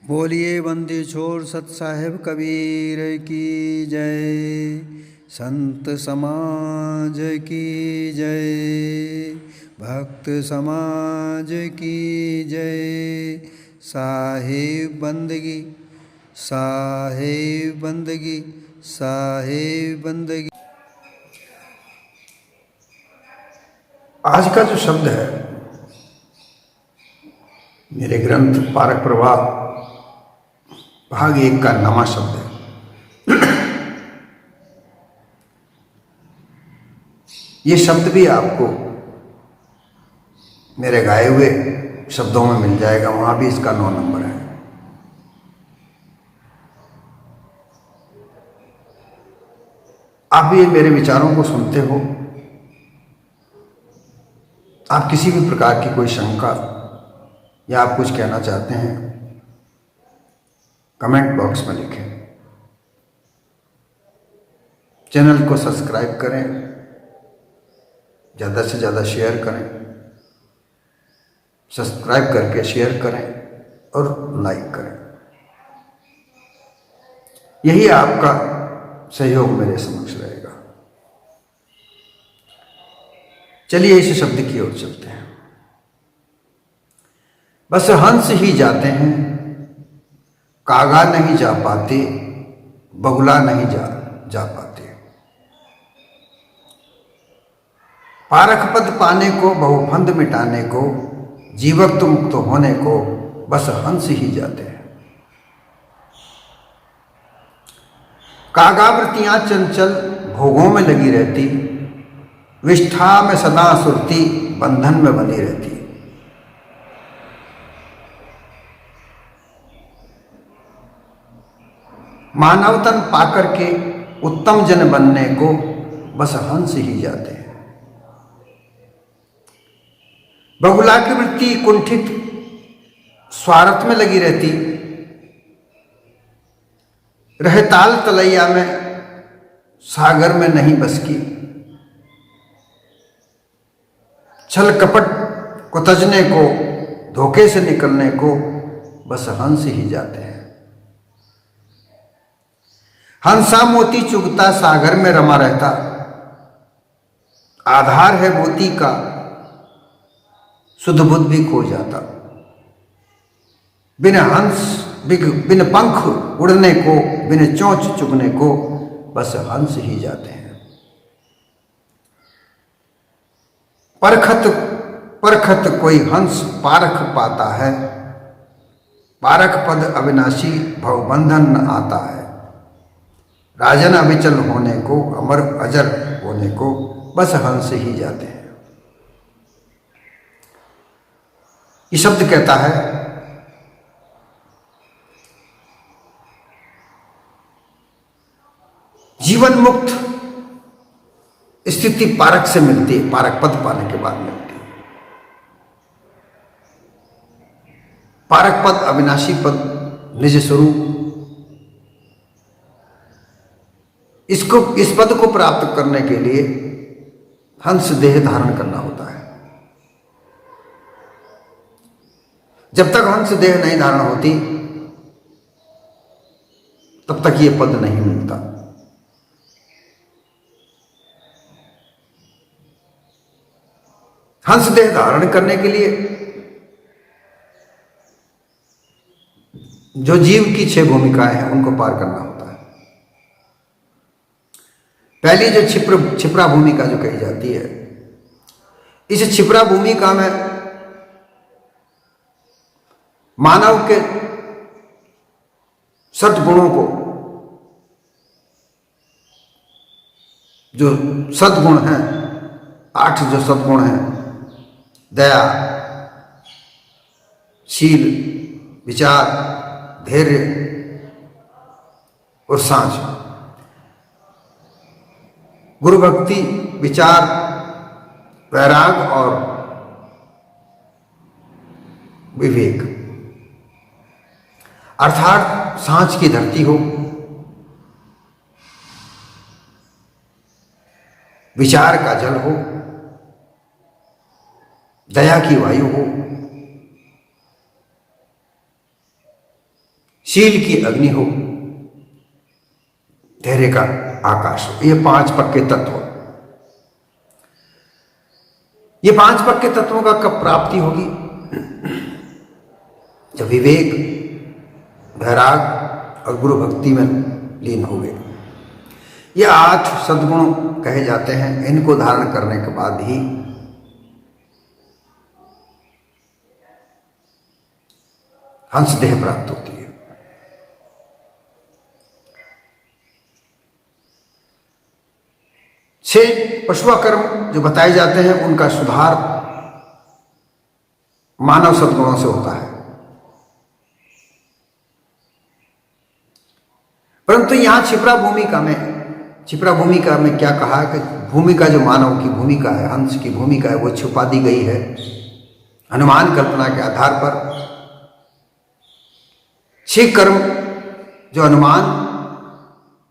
बोलिए बंदी छोड़ सत साहिब कबीर की जय। संत समाज की जय। भक्त समाज की जय। साहिब बंदगी साहिब बंदगी साहिब बंदगी। आज का जो शब्द है मेरे ग्रंथ पारक प्रवाह भाग 1 का नमा शब्द है। ये शब्द भी आपको मेरे गाए हुए शब्दों में मिल जाएगा, वहां भी इसका 9 नंबर है। आप ये मेरे विचारों को सुनते हो, आप किसी भी प्रकार की कोई शंका या आप कुछ कहना चाहते हैं, कमेंट बॉक्स में लिखें। चैनल को सब्सक्राइब करें, ज़्यादा से ज़्यादा शेयर करें, सब्सक्राइब करके शेयर करें और लाइक करें। यही आपका सहयोग मेरे समक्ष रहेगा। चलिए इस शब्द की ओर चलते हैं। बस हंस ही जाते हैं, कागा नहीं जा पाते, बगुला नहीं जा पाते। पारख पद पाने को, बहुफंद मिटाने को, जीवक मुक्त होने को बस हंस ही जाते हैं। कागावृत्तियां चंचल भोगों में लगी रहती, विष्ठा में सदा सुरती बंधन में बनी रहती। मानव तन पाकर के उत्तम जन बनने को बस हंस ही जाते हैं। बगुला की वृत्ति कुंठित स्वार्थ में लगी रहती, रहताल तलैया में सागर में नहीं बसकी। छल कपट को तजने को, धोखे से निकलने को बस हंस ही जाते हैं। हंसा मोती चुगता सागर में रमा रहता, आधार है मोती का सुध बुध भी खो जाता। बिन हंस बिन पंख उड़ने को, बिन चोंच चुगने को बस हंस ही जाते हैं। परखत कोई हंस पारख पाता है, पारख पद अविनाशी भवबंधन न आता है। राजन अविचल होने को, अमर अजर होने को बस हंस ही जाते हैं। ये शब्द कहता है जीवन मुक्त स्थिति पारक से मिलती है, पारक पद पाने के बाद मिलती है। पारक पद अविनाशी पद, निज स्वरूप, इस पद को प्राप्त करने के लिए हंस देह धारण करना होता है। जब तक हंस देह नहीं धारण होती तब तक ये पद नहीं मिलता। हंस देह धारण करने के लिए जो जीव की 6 भूमिकाएं हैं उनको पार करना होता है। पहली जो छिपरा भूमिका जो कही जाती है, इस छिपरा भूमिका में मानव के सद्गुणों को, जो सद्गुण हैं, 8 जो सद्गुण हैं, दया, शील, विचार, धैर्य और सांझ, गुरु भक्ति, विचार, वैराग और विवेक, अर्थात सांझ की धरती हो, विचार का जल हो, दया की वायु हो, शील की अग्नि हो, धैर्य का आकाश हो। ये 5 पक्के तत्व, ये 5 पक्के तत्वों का कब प्राप्ति होगी? जब विवेक, वैराग और गुरु भक्ति में लीन हो गए। ये 8 सद्गुण कहे जाते हैं। इनको धारण करने के बाद ही हंस देह प्राप्त होती है। छह पशुआ कर्म जो बताए जाते हैं उनका सुधार मानव सद्गुणों से होता है। परंतु यहां क्षिप्रा भूमिका में क्या कहा कि भूमिका जो मानव की भूमिका है, हंस की भूमिका है, वो छुपा दी गई है अनुमान कल्पना के आधार पर। 6 कर्म जो अनुमान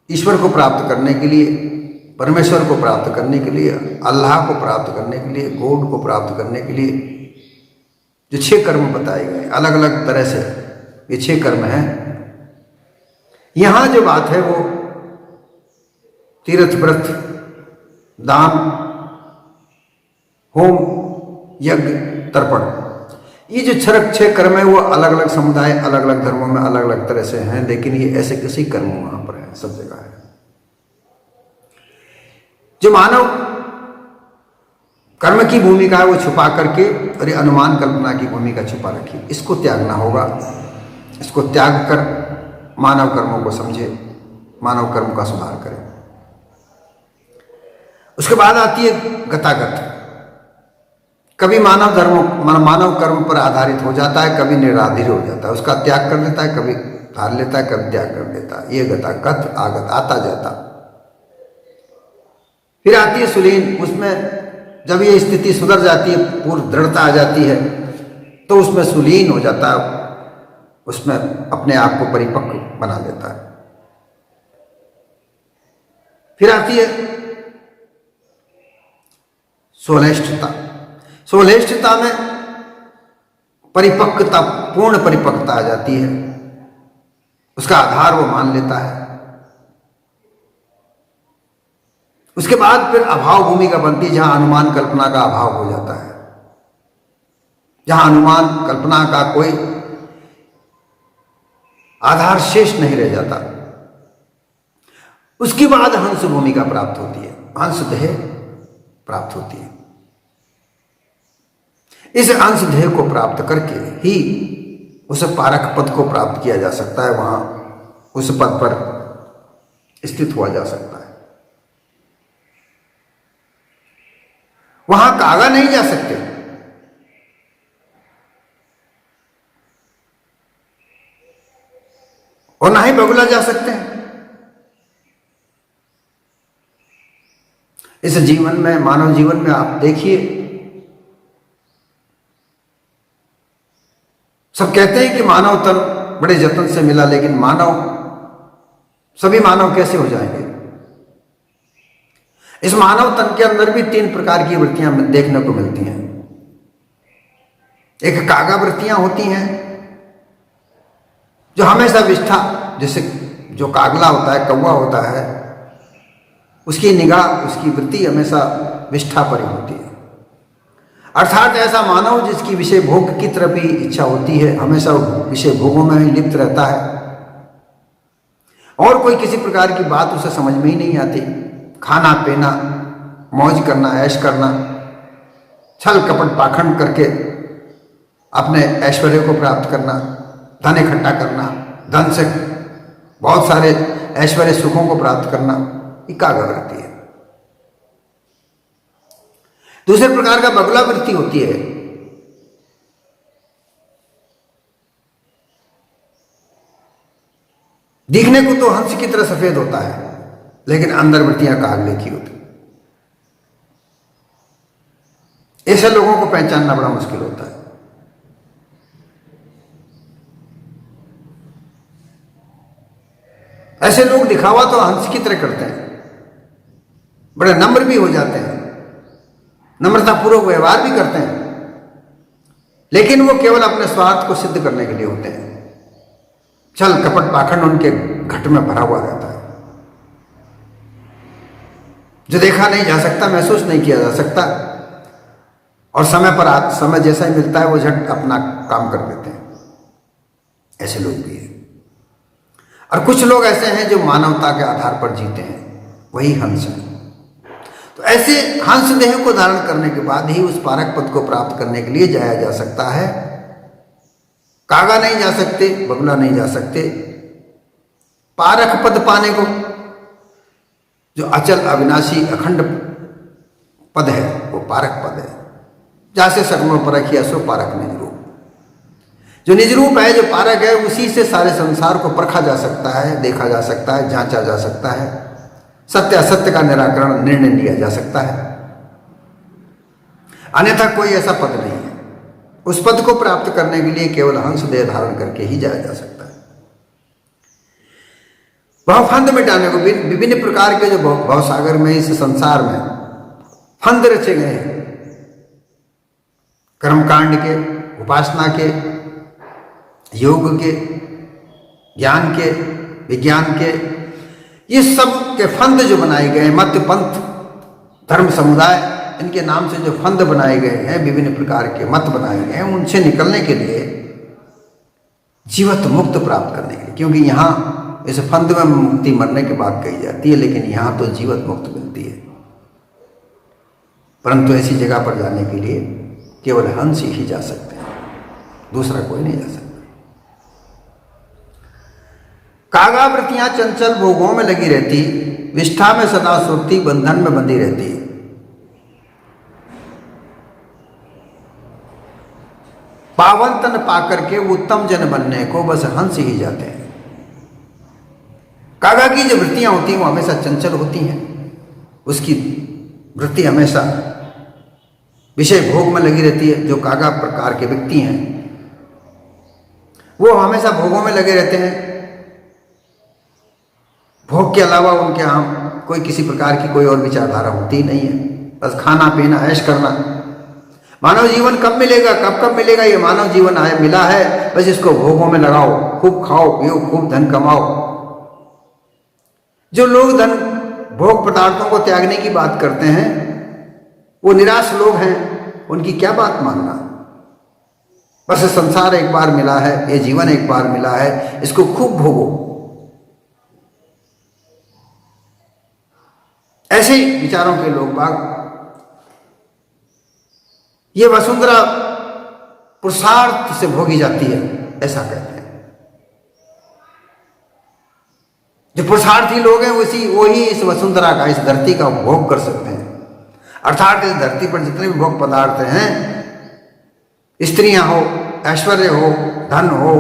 ईश्वर को प्राप्त करने के लिए, परमेश्वर को प्राप्त करने के लिए, अल्लाह को प्राप्त करने के लिए, गॉड को प्राप्त करने के लिए जो 6 कर्म बताए गए अलग अलग तरह से, ये 6 कर्म हैं। यहां जो बात है वो तीर्थ, व्रत, दान, होम, यज्ञ, तर्पण, ये जो 6 कर्म है वो अलग अलग समुदाय, अलग अलग धर्मों में अलग अलग तरह से हैं, लेकिन ये ऐसे किसी कर्म वहां पर है, सब जगह है। जो मानव कर्म की भूमिका है वो छुपा करके, और ये अनुमान कल्पना की भूमिका छुपा रखी, इसको त्यागना होगा। इसको त्याग कर मानव कर्मों को समझे, मानव कर्म का सुधार करें। उसके बाद आती है गतागत। कभी मानव कर्म पर आधारित हो जाता है, कभी निराधार हो जाता है, उसका त्याग कर लेता है, कभी धार लेता है, कभी त्याग कर लेता है। ये गतागत आगत आता जाता। फिर आती है सुलीन। उसमें जब ये स्थिति सुधर जाती है, पूर्ण दृढ़ता आ जाती है, तो उसमें सुलीन हो जाता है, उसमें अपने आप को परिपक्व बना लेता है। फिर आती है सोलेष्ठता। सोलेष्ठता में परिपक्वता, पूर्ण परिपक्वता आ जाती है, उसका आधार वो मान लेता है। उसके बाद फिर अभाव भूमिका बनती है, जहां अनुमान कल्पना का अभाव हो जाता है, जहां अनुमान कल्पना का कोई आधार शेष नहीं रह जाता। उसके बाद हंस भूमिका प्राप्त होती है, हंस देह प्राप्त होती है। इस अंश देह को प्राप्त करके ही उस पारक पद को प्राप्त किया जा सकता है, वहां उस पद पर स्थित हुआ जा सकता है। वहां कागा नहीं जा सकते, और ना ही बगुला जा सकते हैं। इस जीवन में, मानव जीवन में आप देखिए, सब कहते हैं कि मानव तन बड़े जतन से मिला, लेकिन सभी मानव कैसे हो जाएंगे? इस मानव तन के अंदर भी 3 प्रकार की वृत्तियां देखने को मिलती हैं। एक कागा वृत्तियां होती हैं जो हमेशा विष्ठा, जैसे जो कागला होता है, कौवा होता है, उसकी निगाह, उसकी वृत्ति हमेशा विष्ठा पर ही होती है। अर्थात ऐसा मानव जिसकी विषय भोग की तरफ ही इच्छा होती है, हमेशा विषय भोगों में ही लिप्त रहता है, और कोई किसी प्रकार की बात उसे समझ में ही नहीं आती। खाना पीना, मौज करना, ऐश करना, छल कपट पाखंड करके अपने ऐश्वर्य को प्राप्त करना, धन इकट्ठा करना, धन से बहुत सारे ऐश्वर्य सुखों को प्राप्त करना, ये कागा वृत्ति है। दूसरे प्रकार का बगुला वृत्ति होती है। दिखने को तो हंस की तरह सफेद होता है, लेकिन अंदर वृत्तियां कागले की होती। ऐसे लोगों को पहचानना बड़ा मुश्किल होता है। ऐसे लोग दिखावा तो हंस की तरह करते हैं, बड़े नम्र भी हो जाते हैं, नम्रतापूर्वक व्यवहार भी करते हैं, लेकिन वो केवल अपने स्वार्थ को सिद्ध करने के लिए होते हैं। छल कपट पाखंड उनके घट में भरा हुआ रहता है। जो देखा नहीं जा सकता, महसूस नहीं किया जा सकता, और समय जैसा ही मिलता है वो झट अपना काम कर देते हैं। ऐसे लोग भी हैं। और कुछ लोग ऐसे हैं जो मानवता के आधार पर जीते हैं, वही हंस है। तो ऐसे हंस देह को धारण करने के बाद ही उस पारक पद को प्राप्त करने के लिए जाया जा सकता है। कागा नहीं जा सकते, बगुला नहीं जा सकते। पारक पद पाने को, जो अचल अविनाशी अखंड पद है, वो पारक पद है। जैसे सकलों परख या सो पारक निज रूप। जो निज रूप है, जो पारक है, उसी से सारे संसार को परखा जा सकता है, देखा जा सकता है, जांचा जा सकता है, सत्य असत्य का निराकरण निर्णय लिया जा सकता है। अन्यथा कोई ऐसा पद नहीं है। उस पद को प्राप्त करने के लिए केवल हंस देह धारण करके ही जाया जा सकता है। भवफंद मिटाने को, विभिन्न प्रकार के जो भवसागर में, इस संसार में फंद रचे गए हैं, कर्मकांड के, उपासना के, योग के, ज्ञान के, विज्ञान के, ये सब के फंद जो बनाए गए, मत पंथ धर्म समुदाय, इनके नाम से जो फंद बनाए गए हैं, विभिन्न प्रकार के मत बनाए गए हैं, उनसे निकलने के लिए, जीवत मुक्त प्राप्त करने के लिए, क्योंकि यहाँ इस फंद में मुक्ति मरने के बाद कही जाती है, लेकिन यहाँ तो जीवत मुक्त मिलती है। परंतु ऐसी जगह पर जाने के लिए केवल हंस ही जा सकते हैं, दूसरा कोई नहीं जा सकता। कागावृत्तियां चंचल भोगों में लगी रहती, विष्ठा में सदा सुरती, बंधन में बंधी रहती। पावन तन पाकर के उत्तम जन बनने को बस हंस ही जाते हैं। कागा की जो वृत्तियां होती हैं वो हमेशा चंचल होती हैं। उसकी वृत्ति हमेशा विषय भोग में लगी रहती है। जो कागा प्रकार के व्यक्ति हैं वो हमेशा भोगों में लगे रहते हैं। भोग के अलावा उनके यहाँ कोई किसी प्रकार की कोई और विचारधारा होती ही नहीं है। बस खाना पीना, ऐश करना। मानव जीवन कब मिलेगा, कब मिलेगा, ये मानव जीवन आए मिला है, बस इसको भोगों में लगाओ, खूब खाओ पियो, खूब धन कमाओ। जो लोग धन भोग पदार्थों को त्यागने की बात करते हैं वो निराश लोग हैं। उनकी क्या बात मानना। बस संसार एक बार मिला है, ये जीवन एक बार मिला है, इसको खूब भोगो। ऐसे विचारों के लोग बाग ये वसुंधरा पुरुषार्थ से भोगी जाती है, ऐसा कहते हैं। जो पुरुषार्थी लोग हैं वही इस वसुंधरा का, इस धरती का भोग कर सकते हैं। अर्थात इस धरती पर जितने भी भोग पदार्थ हैं, स्त्रियां हो, ऐश्वर्य हो, धन हो,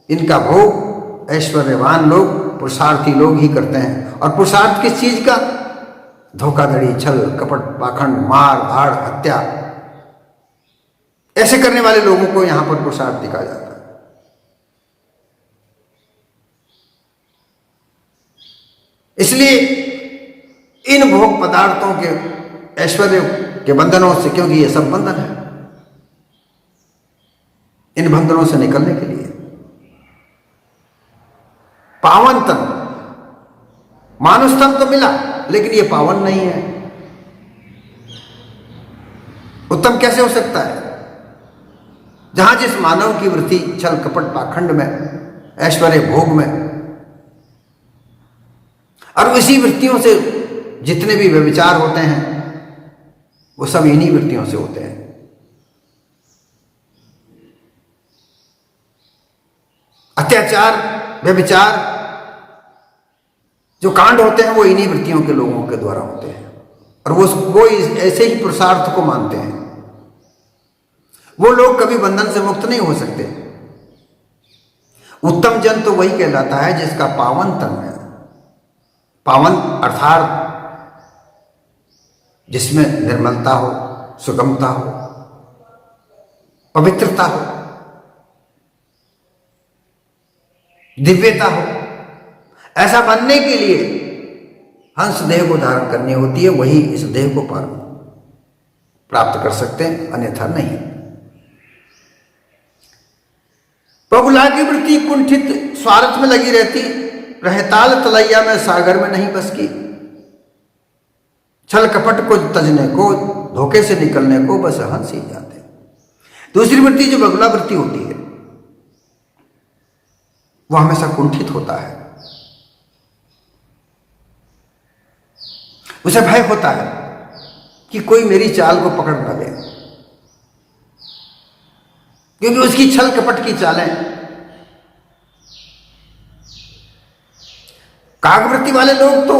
इनका भोग ऐश्वर्यवान लोग, पुरुषार्थी लोग ही करते हैं। और पुरुषार्थ किस चीज का? धोखाधड़ी, छल कपट, पाखंड, मार धाड़, हत्या, ऐसे करने वाले लोगों को यहां पर पुरुषार्थ दिखा जाता है। इसलिए इन भोग पदार्थों के, ऐश्वर्य के बंधनों से, क्योंकि ये सब बंधन है, इन बंधनों से निकलने के लिए पावन तन, मानुष तन तो मिला लेकिन ये पावन नहीं है। उत्तम कैसे हो सकता है? जहां जिस मानव की वृत्ति छल कपट पाखंड में, ऐश्वर्य भोग में, और इसी वृत्तियों से जितने भी व्यभिचार होते हैं वो सब इन्हीं वृत्तियों से होते हैं। अत्याचार, व्यभिचार जो कांड होते हैं वो इन्हीं वृत्तियों के लोगों के द्वारा होते हैं। और वो ऐसे ही पुरुषार्थ को मानते हैं। वो लोग कभी बंधन से मुक्त नहीं हो सकते। उत्तम जन तो वही कहलाता है जिसका पावन तन है। पावन अर्थात जिसमें निर्मलता हो, सुगमता हो, पवित्रता हो, दिव्यता हो। ऐसा बनने के लिए हंस देह को धारण करनी होती है। वही इस देह को प्राप्त कर सकते हैं, अन्यथा नहीं। बगुला की वृत्ति कुंठित स्वार्थ में लगी रहती, रहताल तलैया में सागर में नहीं बस की। छल कपट को तजने को, धोखे से निकलने को बस हंस ही जाते। दूसरी वृत्ति जो बगुला वृत्ति होती है वो हमेशा कुंठित होता है, उसे भय होता है कि कोई मेरी चाल को पकड़ न ले, क्योंकि उसकी छल कपट की चालें। कागवृत्ति वाले लोग तो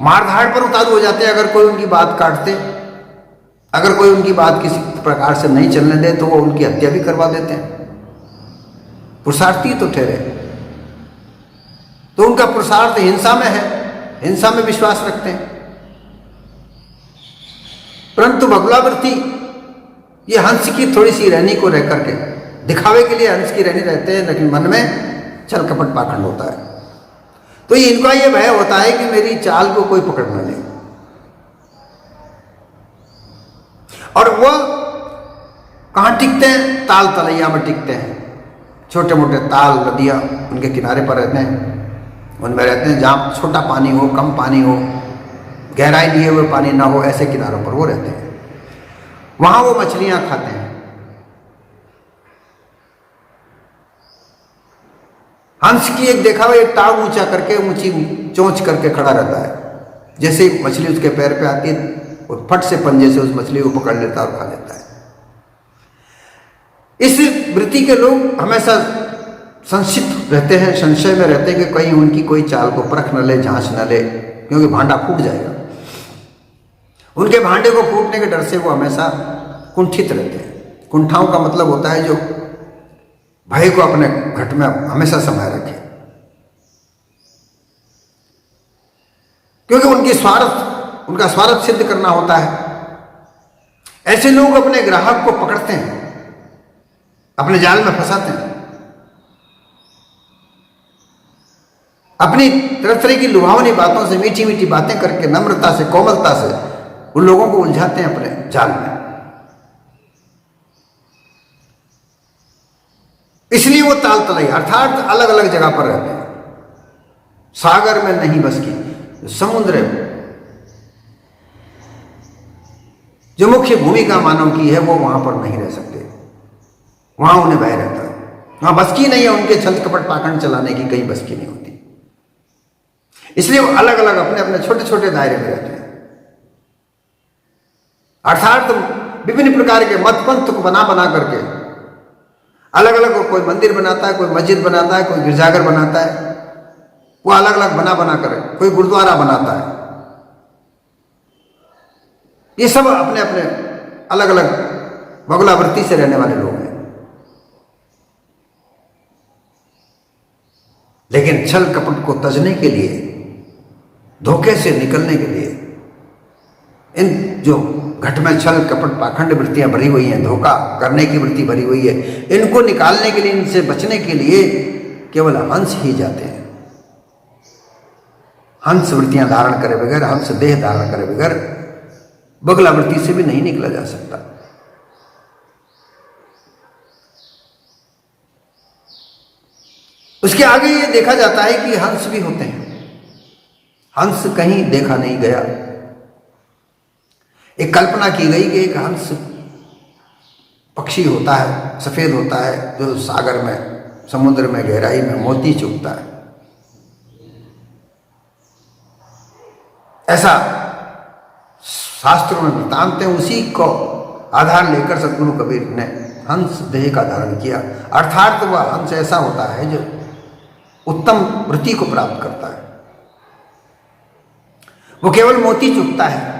मारधाड़ पर उतारू हो जाते हैं। अगर कोई उनकी बात काटते, अगर कोई उनकी बात किसी प्रकार से नहीं चलने दे तो वो उनकी हत्या भी करवा देते हैं। पुरुषार्थी तो ठहरे, तो उनका पुरुषार्थ हिंसा में है, हिंसा में विश्वास रखते हैं। परंतु बगुलावृत्ति ये हंस की थोड़ी सी रहनी को रह करके, दिखावे के लिए हंस की रहनी रहते हैं, लेकिन मन में छल कपट पाखंड होता है। तो ये इनका ये भय होता है कि मेरी चाल को कोई पकड़ न ले। और वो कहां टिकते हैं? ताल तलैया में टिकते हैं। छोटे मोटे ताल नदियां उनके किनारे पर रहते हैं, उनमें रहते हैं जहां छोटा पानी हो, कम पानी हो, गहराई लिए हुए पानी ना हो, ऐसे किनारों पर वो रहते हैं। वहां वो मछलियां खाते हैं। हंस की एक देखा हुआ एक टांग ऊंचा करके, ऊंची चोंच करके खड़ा रहता है। जैसे ही मछली उसके पैर पे आती है और फट से पंजे से उस मछली को पकड़ लेता है और खा लेता है। इस वृत्ति के लोग हमेशा संक्षिप्त रहते हैं, संशय में रहते हैं कि कहीं उनकी कोई चाल को परख न ले, जांच न ले, क्योंकि भांडा फूट जाएगा। उनके भांडे को फूटने के डर से वो हमेशा कुंठित रहते हैं। कुंठाओं का मतलब होता है जो भय को अपने घट में हमेशा समाये रखे, क्योंकि उनका स्वार्थ सिद्ध करना होता है। ऐसे लोग अपने ग्राहक को पकड़ते हैं, अपने जाल में फंसाते हैं, अपनी तरह तरह की लुभावनी बातों से, मीठी मीठी बातें करके, नम्रता से, कोमलता से उन लोगों को उलझाते हैं अपने जाल में। इसलिए वो ताल तलैया अर्थात अलग अलग जगह पर रहते हैं। सागर में नहीं बस की, समुद्र जो मुख्य भूमिका मानव की है वो वहां पर नहीं रह सकते, वहां उन्हें भय रहता है। वहां बस की नहीं है, उनके छल कपट पाखंड चलाने की कहीं बस की नहीं होती। इसलिए वो अलग अलग अपने अपने छोटे छोटे दायरे में रहते हैं। अर्थात विभिन्न प्रकार के मत पंथ को बना बना करके अलग अलग, कोई मंदिर बनाता है, कोई मस्जिद बनाता है, कोई गिरजाघर बनाता है, वो अलग अलग बना बना कर, कोई गुरुद्वारा बनाता है। ये सब अपने अपने अलग अलग बगुलावृत्ति से रहने वाले लोग हैं। लेकिन छल कपट को तजने के लिए, धोखे से निकलने के लिए, इन जो घट में छल कपट पाखंड वृत्तियां भरी हुई हैं, धोखा करने की वृत्ति भरी हुई है, इनको निकालने के लिए, इनसे बचने के लिए केवल हंस ही जाते हैं। हंस वृत्तियां धारण करे बगैर, हंस देह धारण करे बगैर बगुला वृत्ति से भी नहीं निकला जा सकता। उसके आगे ये देखा जाता है कि हंस भी होते हैं। हंस कहीं देखा नहीं गया। एक कल्पना की गई कि एक हंस पक्षी होता है, सफेद होता है, जो सागर में, समुद्र में, गहराई में मोती चुगता है। ऐसा शास्त्रों में वृत्तांत है। उसी को आधार लेकर सद्गुरु कबीर ने हंस देह का धारण किया। अर्थात वह हंस ऐसा होता है जो उत्तम वृत्ति को प्राप्त करता है। वो केवल मोती चुगता है।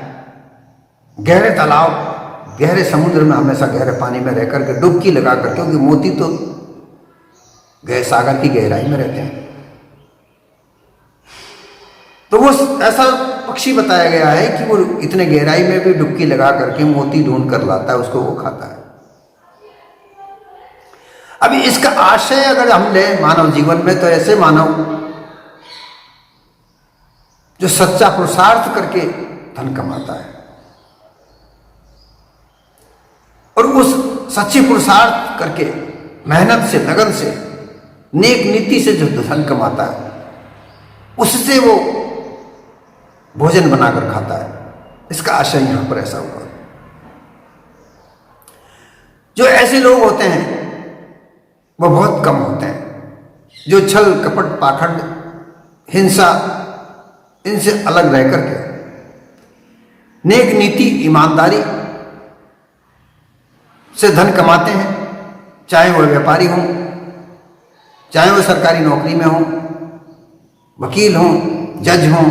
गहरे तालाब, गहरे समुद्र में, हमेशा गहरे पानी में रहकर के डुबकी लगा कर, क्योंकि मोती तो गहरे सागर की गहराई में रहते हैं, तो वो ऐसा पक्षी बताया गया है कि वो इतने गहराई में भी डुबकी लगा करके मोती ढूंढ कर लाता है, उसको वो खाता है। अभी इसका आशय अगर हम ले मानव जीवन में, तो ऐसे मानव जो सच्चा पुरुषार्थ करके धन कमाता है और उस सच्चे पुरुषार्थ करके मेहनत से, लगन से, नेक नीति से जो धन कमाता है उससे वो भोजन बनाकर खाता है। इसका आशय यहां पर ऐसा हुआ। जो ऐसे लोग होते हैं वो बहुत कम होते हैं, जो छल कपट पाखंड हिंसा इनसे अलग रह करके नेक नीति ईमानदारी से धन कमाते हैं, चाहे वह व्यापारी हों, चाहे वह सरकारी नौकरी में हों, वकील हों, जज हों,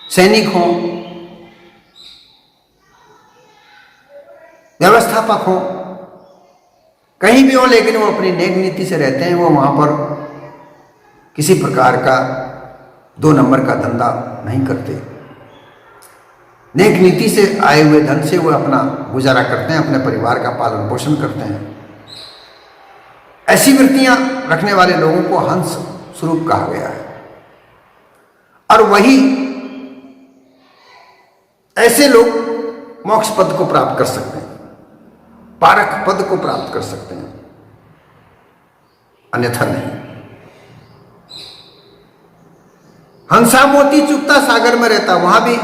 सैनिक हों, व्यवस्थापक हों, कहीं भी हो, लेकिन वो अपनी नेक नीति से रहते हैं। वो वहां पर किसी प्रकार का 2 नंबर का धंधा नहीं करते। नेक नीति से आए हुए धन से वो अपना गुजारा करते हैं, अपने परिवार का पालन पोषण करते हैं। ऐसी वृत्तियां रखने वाले लोगों को हंस स्वरूप कहा गया है। और वही ऐसे लोग मोक्ष पद को प्राप्त कर सकते हैं, पारक पद को प्राप्त कर सकते हैं, अन्यथा नहीं। हंसा मोती चुगता सागर में रहता, वहां भी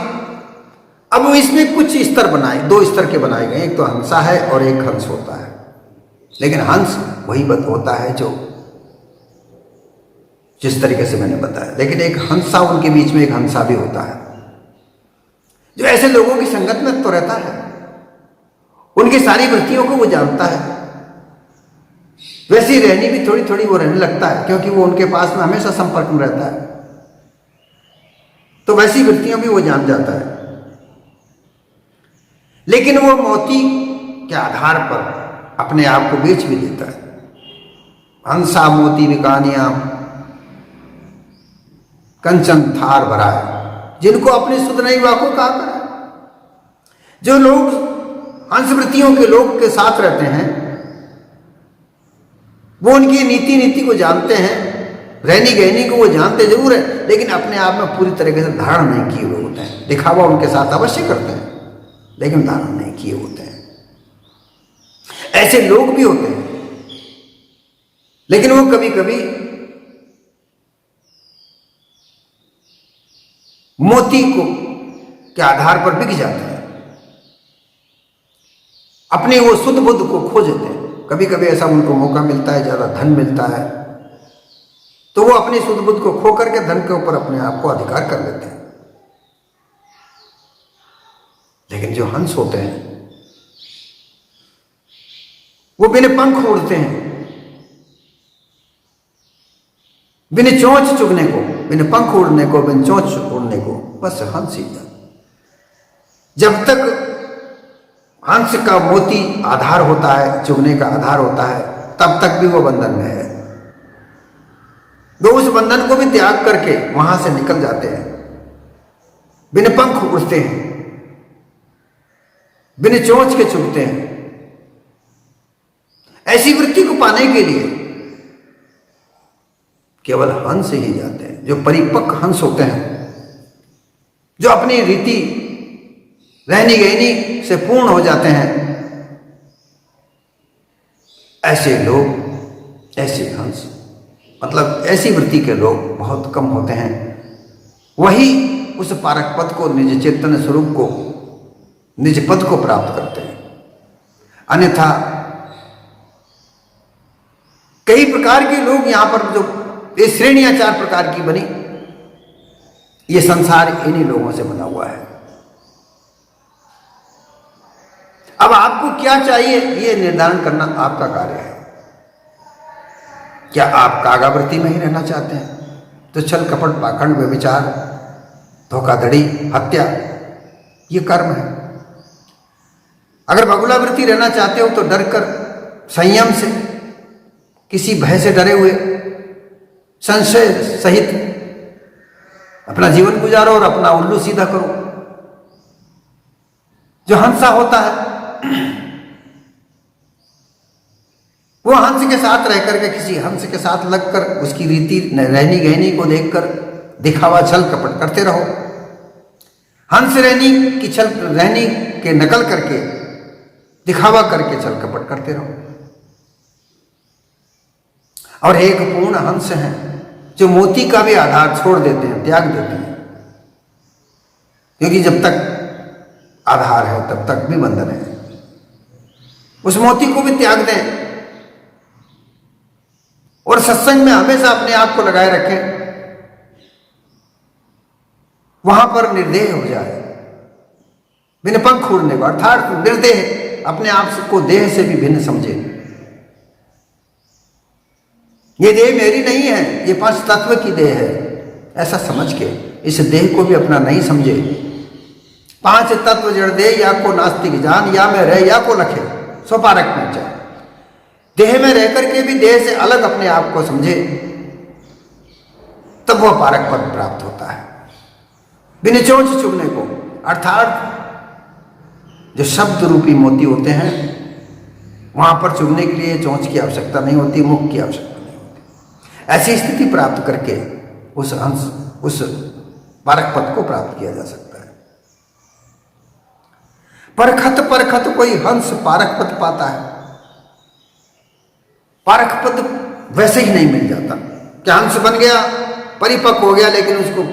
अब इसमें कुछ स्तर बनाए, 2 स्तर के बनाए गए। एक तो हंसा है और एक हंस होता है, लेकिन हंस वही होता है जो जिस तरीके से मैंने बताया। लेकिन एक हंसा, उनके बीच में एक हंसा भी होता है जो ऐसे लोगों की संगत में तो रहता है, उनकी सारी वृत्तियों को वो जानता है, वैसी रहनी भी थोड़ी थोड़ी वो रहने लगता है, क्योंकि वो उनके पास में हमेशा संपर्क में रहता है, तो वैसी वृत्तियां भी वो जान जाता है। लेकिन वो मोती के आधार पर अपने आप को बेच भी देता है। हंसा मोती विकानिया कंचन थार भराए, जिनको अपनी सुध नहीं वाको कहा करें। जो लोग हंस वृत्तियों के लोग के साथ रहते हैं वो उनकी नीति को जानते हैं, रहनी गहनी को वो जानते जरूर है, लेकिन अपने आप में पूरी तरीके से धारण नहीं किए हुए होते हैं। दिखावा उनके साथ अवश्य करते हैं, लेकिन धारण नहीं किए होते हैं। ऐसे लोग भी होते हैं, लेकिन वो कभी कभी मोती को के आधार पर बिक जाते हैं, अपनी वो शुद्ध बुद्ध को खो देते हैं। कभी कभी ऐसा उनको मौका मिलता है, ज्यादा धन मिलता है, तो वो अपनी शुद्ध बुद्ध को खो करके धन के ऊपर अपने आप को अधिकार कर लेते हैं। लेकिन जो हंस होते हैं वो बिना पंख उड़ते हैं, बिना चोंच चुगने को, बिना पंख उड़ने को, बिना चोंच उड़ने को, बस हंस ही था। जब तक हंस का मोती आधार होता है, चुगने का आधार होता है, तब तक भी वो बंधन में है। वो उस बंधन को भी त्याग करके वहां से निकल जाते हैं, बिना पंख उड़ते हैं, बिना चोंच के चुगते हैं। ऐसी वृत्ति को पाने के लिए केवल हंस ही जाते हैं। जो परिपक्व हंस होते हैं, जो अपनी रीति रहनी गहनी से पूर्ण हो जाते हैं, ऐसे लोग, ऐसे हंस, मतलब ऐसी वृत्ति के लोग बहुत कम होते हैं। वही उस पारक पद को, निज चैतन्य स्वरूप को, निज पद को प्राप्त करते हैं। अन्यथा कई प्रकार के लोग यहां पर, जो ये श्रेणियां 4 प्रकार की बनी, ये संसार इन्हीं लोगों से बना हुआ है। अब आपको क्या चाहिए ये निर्धारण करना आपका कार्य है। क्या आप कागावृत्ति में ही रहना चाहते हैं तो छल कपट पाखंड व्यभिचार धोखाधड़ी हत्या ये कर्म है। अगर बगुलावृत्ति रहना चाहते हो तो डर कर, संयम से, किसी भय से डरे हुए, संशय सहित अपना जीवन गुजारो और अपना उल्लू सीधा करो। जो हंसा होता है वो हंस के साथ रह करके, किसी हंस के साथ लगकर, उसकी रीति रहनी गहनी को देखकर दिखावा छल कपट करते रहो। हंस रहनी की छल रहनी के नकल करके, दिखावा करके छल कपट करते रहो। और एक पूर्ण हंस हैं जो मोती का भी आधार छोड़ देते हैं, त्याग देते हैं, क्योंकि जब तक आधार है तब तक भी बंधन है। उस मोती को भी त्याग दें और सत्संग में हमेशा अपने आप को लगाए रखें, वहां पर निर्देह हो जाए, बिन पंख उड़ने को, अर्थात निर्देह, अपने आप को देह से भी भिन्न समझे। ये देह मेरी नहीं है, ये पांच तत्व की देह है, ऐसा समझ के इस देह को भी अपना नहीं समझे। पांच तत्व जड़ देह, या को नास्तिक जान, या में रह या को लखे, सो पारक में जाए। देह में रह करके भी देह से अलग अपने आप को समझे, तब वह पारक पद प्राप्त होता है। बिन चोंच चुभने को, अर्थात जो शब्द रूपी मोती होते हैं वहां पर चुभने के लिए चोंच की आवश्यकता नहीं होती, मुख की आवश्यकता नहीं होती। ऐसी स्थिति प्राप्त करके उस हंस, उस पारक पद को प्राप्त किया जा सकता है। परखत परखत कोई हंस पारक पद पाता है। पारक पद वैसे ही नहीं मिल जाता कि हंस बन गया, परिपक्व हो गया, लेकिन उसको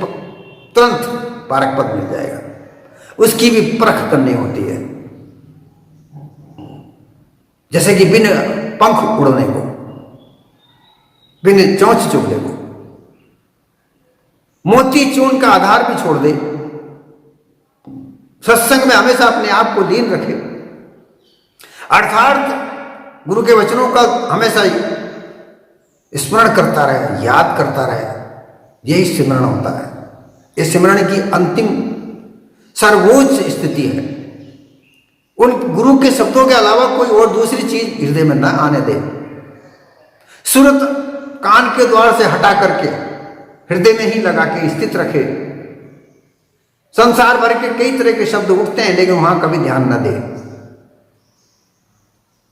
तुरंत पारक पद मिल जाएगा। उसकी भी परख करनी होती है, जैसे कि बिन पंख उड़ने को, बिन चोंच चुभने को। मोती चूर्ण का आधार भी छोड़ दे, सत्संग में हमेशा अपने आप को लीन रखे, अर्थात गुरु के वचनों का हमेशा स्मरण करता रहे, याद करता रहे, यही सिमरण होता है। इस सिमरण की अंतिम सर्वोच्च स्थिति है। उन गुरु के शब्दों के अलावा कोई और दूसरी चीज हृदय में न आने दे। सुरत कान के द्वार से हटा करके हृदय में ही लगा के स्थित रखे। संसार भर के कई तरह के शब्द उठते हैं, लेकिन वहां कभी ध्यान न दे।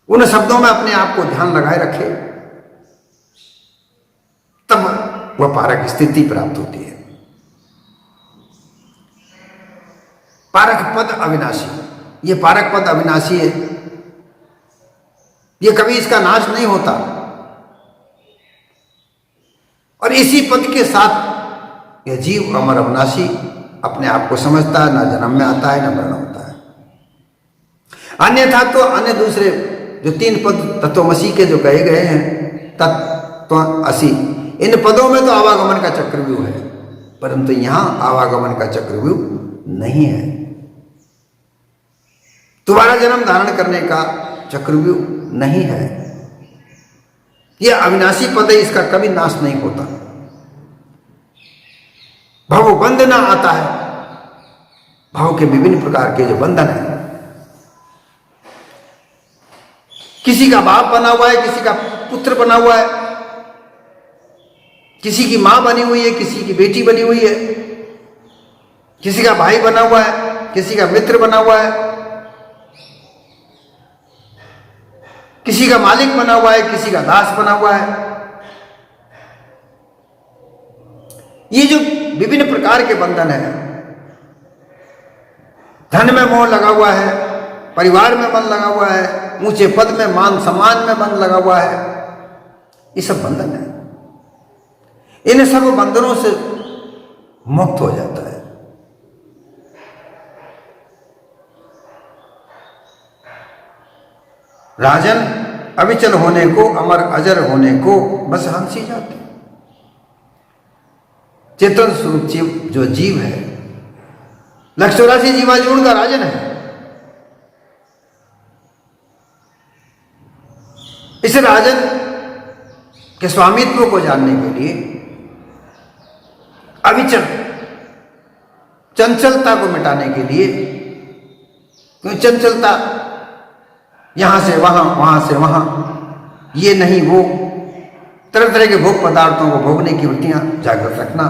उन शब्दों में अपने आप को ध्यान लगाए रखे, तब वह पारक स्थिति प्राप्त होती है। पारक पद अविनाशी, ये पारक पद अविनाशी है, ये कभी इसका नाश नहीं होता। और इसी पद के साथ यह जीव अमर अविनाशी अपने आप को समझता है, ना जन्म में आता है, ना मरण होता है। अन्यथा तो अन्य दूसरे जो तीन पद तत्वमसी के जो कहे गए हैं, तत्वमसी, इन पदों में तो आवागमन का चक्रव्यूह है, परंतु यहां आवागमन का चक्रव्यूह नहीं है। दोबारा जन्म धारण करने का चक्रव्यूह नहीं है। यह अविनाशी पद है, इसका कभी नाश नहीं होता। भव बंध ना आता है। भाव के विभिन्न प्रकार के जो बंधन है, किसी का बाप बना हुआ है, किसी का पुत्र बना हुआ है, किसी की मां बनी हुई है, किसी की बेटी बनी हुई है, किसी का भाई बना हुआ है, किसी का मित्र बना हुआ है, किसी का मालिक बना हुआ है, किसी का दास बना हुआ है। ये जो विभिन्न प्रकार के बंधन है, धन में मोह लगा हुआ है, परिवार में मन लगा हुआ है, ऊंचे पद में मान सम्मान में मन लगा हुआ है, ये सब बंधन है। इन सब बंधनों से मुक्त हो जाता है। राजन अविचल होने को, अमर अजर होने को बस हंस ही जाते। चेतन स्वरूप जीव जो जीव है, 184 जीवाजूड़ का राजन है। इस राजन के स्वामित्व को जानने के लिए अविचल चंचलता को मिटाने के लिए, क्योंकि चंचलता यहां से वहां, वहां से वहां, ये नहीं वो, तरह तरह के भोग पदार्थों को भोगने की वृत्तियां जागृत रखना,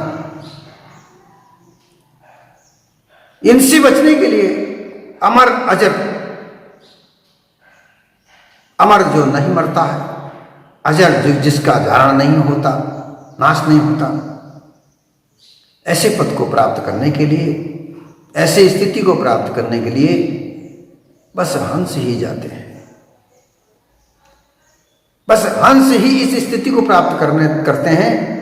इनसे बचने के लिए अमर अजर, अमर जो नहीं मरता है, अजर जो जिसका धारण नहीं होता, नाश नहीं होता, ऐसे पद को प्राप्त करने के लिए, ऐसे स्थिति को प्राप्त करने के लिए बस हंस ही जाते हैं। बस हंस ही इस स्थिति को प्राप्त करते हैं